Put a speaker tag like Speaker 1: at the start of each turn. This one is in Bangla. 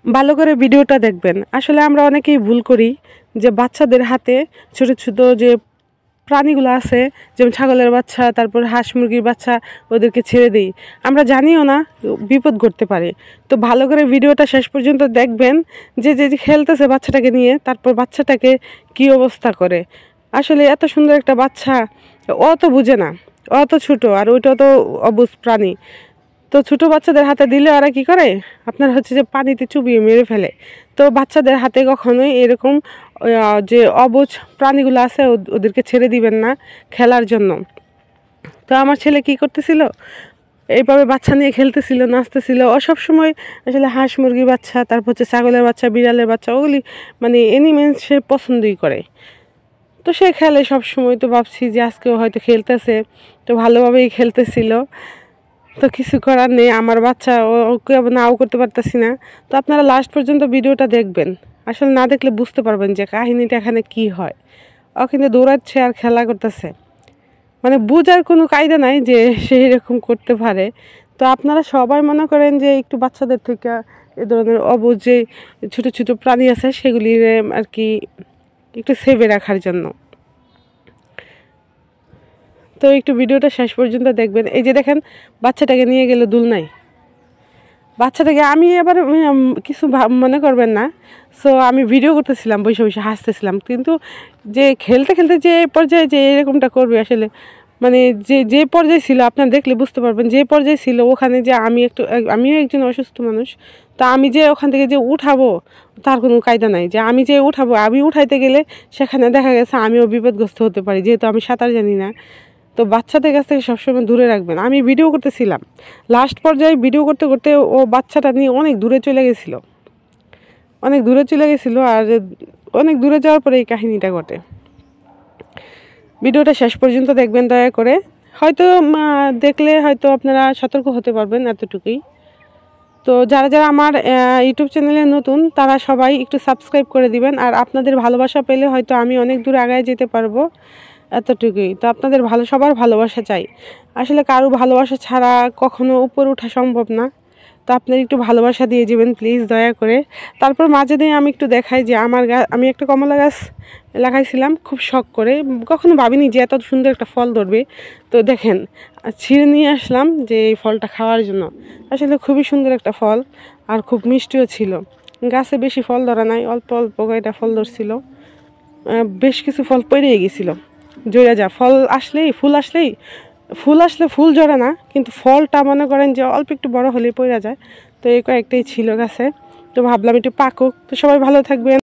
Speaker 1: ভালো করে ভিডিওটা দেখবেন। আসলে আমরা অনেকেই ভুল করি যে বাচ্চাদের হাতে ছোট ছোট যে প্রাণীগুলো আছে, যেমন ছাগলের বাচ্চা, তারপর হাঁস মুরগির বাচ্চা, ওদেরকে ছেড়ে দিই। আমরা জানিও না বিপদ ঘটতে পারে। তো ভালো করে ভিডিওটা শেষ পর্যন্ত দেখবেন যে যে খেলতেছে বাচ্চাটাকে নিয়ে, তারপর বাচ্চাটাকে কি অবস্থা করে। আসলে এত সুন্দর একটা বাচ্চা, ও তো বুঝে না, ও তো ছোটো, আর ওইটা তো অবুঝ প্রাণী। তো ছোটো বাচ্চাদের হাতে দিলে ওরা কী করে, আপনার হচ্ছে যে পানিতে চুবিয়ে মেরে ফেলে। তো বাচ্চাদের হাতে কখনোই এরকম যে অবুঝ প্রাণীগুলো আছে ওদেরকে ছেড়ে দিবেন না খেলার জন্য। তো আমার ছেলে কি করতেছিল, এইভাবে বাচ্চা নিয়ে খেলতেছিল, নাচতেছিল। ও সবসময় আসলে হাঁস মুরগির বাচ্চা, তারপর হচ্ছে ছাগলের বাচ্চা, বিড়ালের বাচ্চা, ওগুলি মানে এনিমেলস সে পছন্দই করে। তো সে খেলে সবসময়। তো ভাবছি যে আজকেও হয়তো খেলতেছে, তো ভালোভাবেই খেলতেছিল। তো কিছু করার নেই, আমার বাচ্চা, ওকে নাও করতে পারতেছি না। তো আপনারা লাস্ট পর্যন্ত ভিডিওটা দেখবেন। আসলে না দেখলে বুঝতে পারবেন যে কাহিনীটা এখানে কি হয়। ও কিন্তু দৌড়াচ্ছে আর খেলা করতেছে, মানে বুঝার কোনো কায়দা নাই যে সে এরকম করতে পারে। তো আপনারা সবাই মনে করেন যে একটু বাচ্চাদের থেকে এ ধরনের অবুঝ যে ছোটো ছোটো প্রাণী আছে সেগুলির আর কি একটু সেভে রাখার জন্য। তো একটু ভিডিওটা শেষ পর্যন্ত দেখবেন। এই যে দেখেন বাচ্চাটাকে নিয়ে গেল দুলনায়। বাচ্চাটাকে আমি এবার কিছু মনে করবেন না। সো আমি ভিডিও করতেছিলাম, বসে বসে হাসতেছিলাম, কিন্তু যে খেলতে খেলতে যে পর্যায়ে যে এরকমটা করবে আসলে, মানে যে যে পর্যায়ে ছিল আপনারা দেখলে বুঝতে পারবেন। যে পর্যায়ে ছিল ওখানে যে আমিও একজন অসুস্থ মানুষ, তা আমি যে ওখান থেকে যে উঠাবো তার কোনো কায়দা নাই। যে আমি যে উঠাবো, আমি উঠাইতে গেলে সেখানে দেখা গেছে আমিও বিপদগ্রস্ত হতে পারি, যেহেতু আমি সাঁতার জানি না। তো বাচ্চাদের কাছ থেকে সবসময় দূরে রাখবেন। আমি ভিডিও করতেছিলাম, লাস্ট পর্যায়ে ভিডিও করতে করতে ও বাচ্চাটা নিয়ে অনেক দূরে চলে গেছিলো, অনেক দূরে চলে গেছিলো। আর অনেক দূরে যাওয়ার পরে এই কাহিনীটা ঘটে। ভিডিওটা শেষ পর্যন্ত দেখবেন দয়া করে। হয়তো দেখলে হয়তো আপনারা সতর্ক হতে পারবেন, এতটুকুই। তো যারা যারা আমার ইউটিউব চ্যানেলে নতুন তারা সবাই একটু সাবস্ক্রাইব করে দিবেন। আর আপনাদের ভালোবাসা পেলে হয়তো আমি অনেক দূর আগায় যেতে পারবো, এতটুকুই। তো আপনাদের সবার ভালোবাসা চাই। আসলে কারো ভালোবাসা ছাড়া কখনো উপরে ওঠা সম্ভব না। তো আপনার একটু ভালোবাসা দিয়ে যাবেন প্লিজ, দয়া করে। তারপর মাঝে দিয়ে আমি একটু দেখাই যে আমি একটা কমলা গাছ লাগাইছিলাম খুব শখ করে, কখনো ভাবিনি যে এত সুন্দর একটা ফল ধরবে। তো দেখেন ছিঁড়ে নিয়ে আসলাম যে এই ফলটা খাওয়ার জন্য। আসলে খুবই সুন্দর একটা ফল, আর খুব মিষ্টিও ছিল। গাছে বেশি ফল ধরা নাই, অল্প অল্প কয়েকটা ফল ধরছিল। বেশ কিছু ফল পড়ে গেছিলো, জড়ে যা ফুল আসলে ফুল জড়ে না, কিন্তু ফলটা মনে করেন যে অল্প একটু বড় হলেই পড়ে যায়। তো এই কয়েকটাই ছিল গাছে। তো ভাবলাম একটু পাকুক। তো সবাই ভালো থাকবেন।